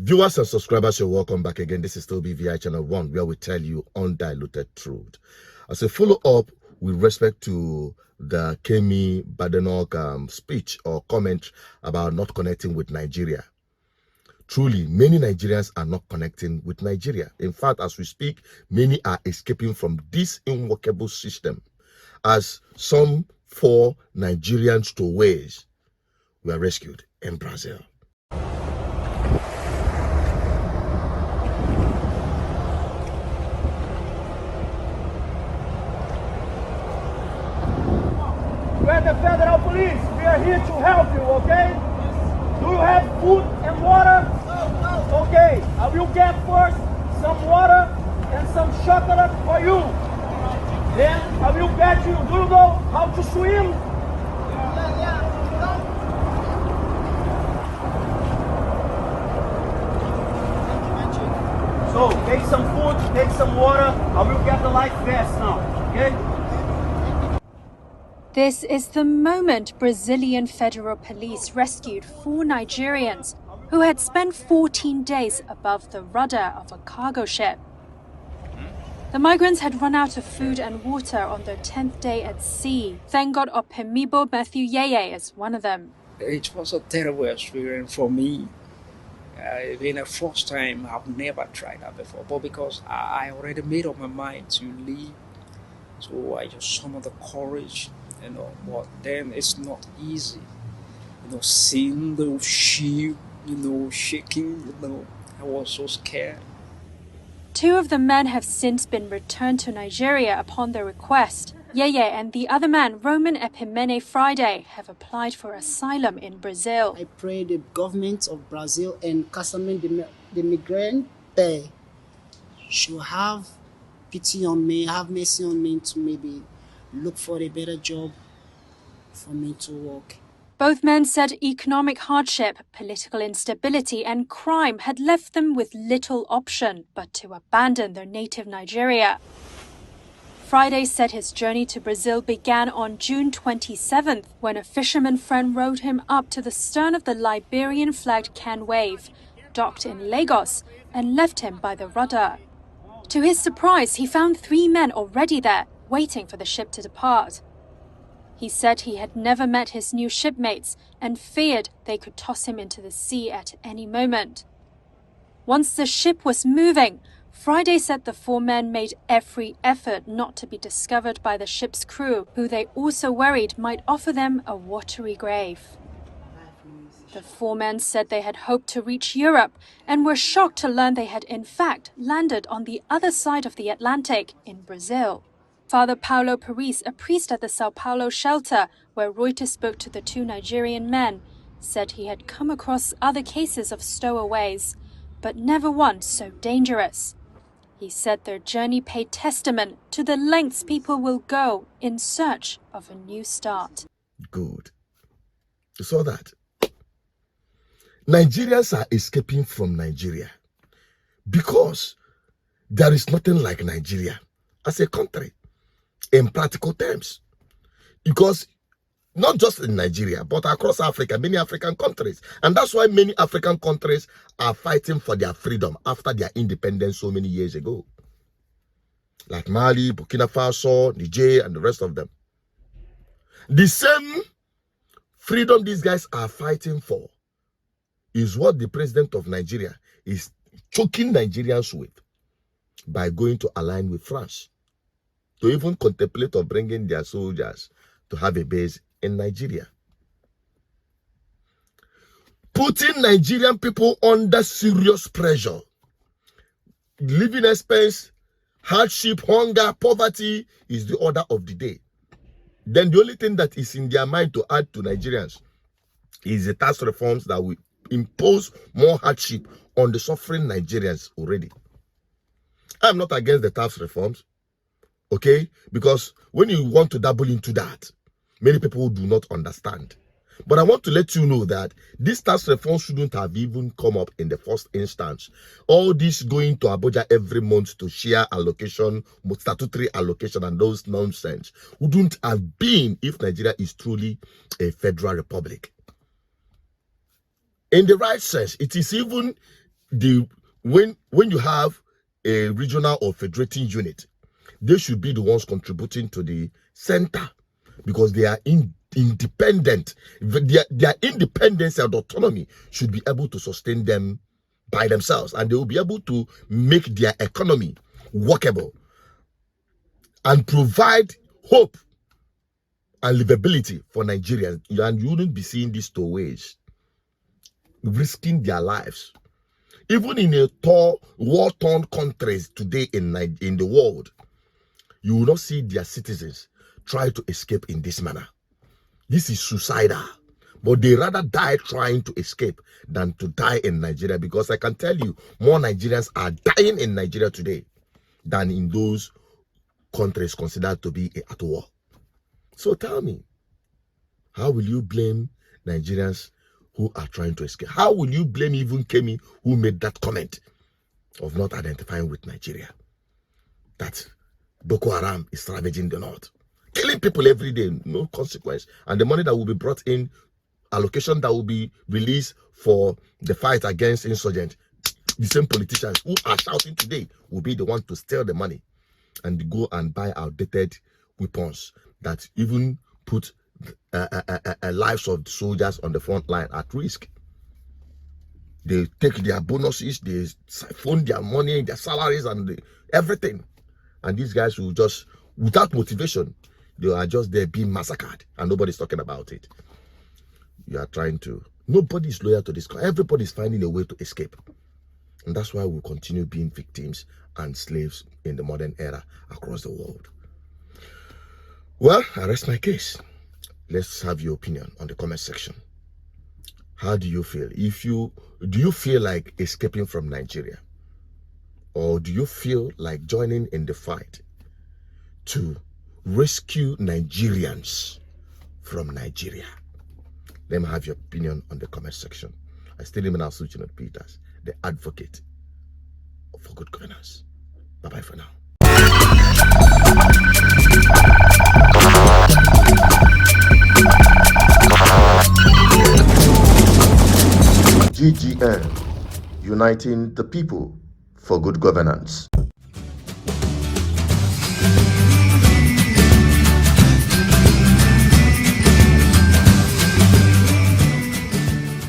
Viewers and subscribers, you're welcome back again. This is still BVI Channel 1, where we tell you undiluted truth. As a follow-up with respect to the Kemi Badenoch speech or comment about not connecting with Nigeria. Truly, many Nigerians are not connecting with Nigeria. In fact, as we speak, many are escaping from this unworkable system, as some 4 Nigerian stowaways were rescued in Brazil. We're the federal police. We are here to help you, okay? Do you have food and water? No. Okay, I will get first some water and some chocolate for you. Then I will get you. Do you know how to swim? Yeah. So, take some food, take some water. I will get the life vest now, okay? This is the moment Brazilian federal police rescued 4 Nigerians who had spent 14 days above the rudder of a cargo ship. The migrants had run out of food and water on their 10th day at sea. Thank God Opemibo Matthew Yeye is one of them. It was a terrible experience for me. Being a first time, I've never tried that before, but because I already made up my mind to leave, so I just summoned the courage. But then it's not easy, seeing the ship, shaking, I was so scared. 2 of the men have since been returned to Nigeria upon their request. Yeye and the other man, Roman Epimene Friday, have applied for asylum in Brazil. I pray the government of Brazil and Casamento, the migrant, should have pity on me, have mercy on me to maybe look for a better job for me to work. Both men said economic hardship, political instability and crime had left them with little option but to abandon their native Nigeria. Friday said his journey to Brazil began on June 27th when a fisherman friend rowed him up to the stern of the Liberian-flagged Can Wave, docked in Lagos, and left him by the rudder. To his surprise, he found 3 men already there, waiting for the ship to depart. He said he had never met his new shipmates and feared they could toss him into the sea at any moment. Once the ship was moving, Friday said the 4 men made every effort not to be discovered by the ship's crew, who they also worried might offer them a watery grave. The 4 men said they had hoped to reach Europe and were shocked to learn they had in fact landed on the other side of the Atlantic in Brazil. Father Paulo Paris, a priest at the Sao Paulo shelter, where Reuters spoke to the 2 Nigerian men, said he had come across other cases of stowaways, but never one so dangerous. He said their journey paid testament to the lengths people will go in search of a new start. Good. You saw that? Nigerians are escaping from Nigeria because there is nothing like Nigeria as a country in practical terms. Because not just in Nigeria, but across Africa, many African countries. And that's why many African countries are fighting for their freedom after their independence so many years ago. Like Mali, Burkina Faso, Niger, and the rest of them. The same freedom these guys are fighting for is what the president of Nigeria is choking Nigerians with by going to align with France, to even contemplate of bringing their soldiers to have a base in Nigeria. Putting Nigerian people under serious pressure. Living expense, hardship, hunger, poverty is the order of the day. Then the only thing that is in their mind to add to Nigerians is the tax reforms that will impose more hardship on the suffering Nigerians already. I'm not against the tax reforms, okay? Because when you want to dabble into that, many people do not understand. But I want to let you know that this tax reform shouldn't have even come up in the first instance. All this going to Abuja every month to share allocation, statutory allocation, and those nonsense wouldn't have been if Nigeria is truly a federal republic. In the right sense, it is even when you have a regional or federating unit, they should be the ones contributing to the center, because they are independent. Their independence and autonomy should be able to sustain them by themselves, and they will be able to make their economy workable and provide hope and livability for Nigerians. And you wouldn't be seeing these stowaways risking their lives. Even in a war-torn countries today in the world, you will not see their citizens try to escape in this manner. This is suicidal. But they rather die trying to escape than to die in Nigeria, because I can tell you, more Nigerians are dying in Nigeria today than in those countries considered to be at war. So tell me, how will you blame Nigerians who are trying to escape? How will you blame even Kemi, who made that comment of not identifying with Nigeria? That Boko Haram is ravaging the north, killing people every day, no consequence. And the money that will be brought in, allocation that will be released for the fight against insurgents, the same politicians who are shouting today will be the one to steal the money and go and buy outdated weapons that even put lives of the soldiers on the front line at risk. They take their bonuses, they siphon their money, their salaries, and everything. And these guys will just, without motivation, they are just there being massacred, and nobody's talking about it. You are trying to, nobody's loyal to this. Everybody's finding a way to escape. And that's why we'll continue being victims and slaves in the modern era across the world. Well, I rest my case. Let's have your opinion on the comment section. How do you feel? Do you feel like escaping from Nigeria? Or do you feel like joining in the fight to rescue Nigerians from Nigeria? Let me have your opinion on the comment section. I still remain Asuchinot Peters, the advocate for good governance. Bye-bye for now. GGN, uniting the people for good governance.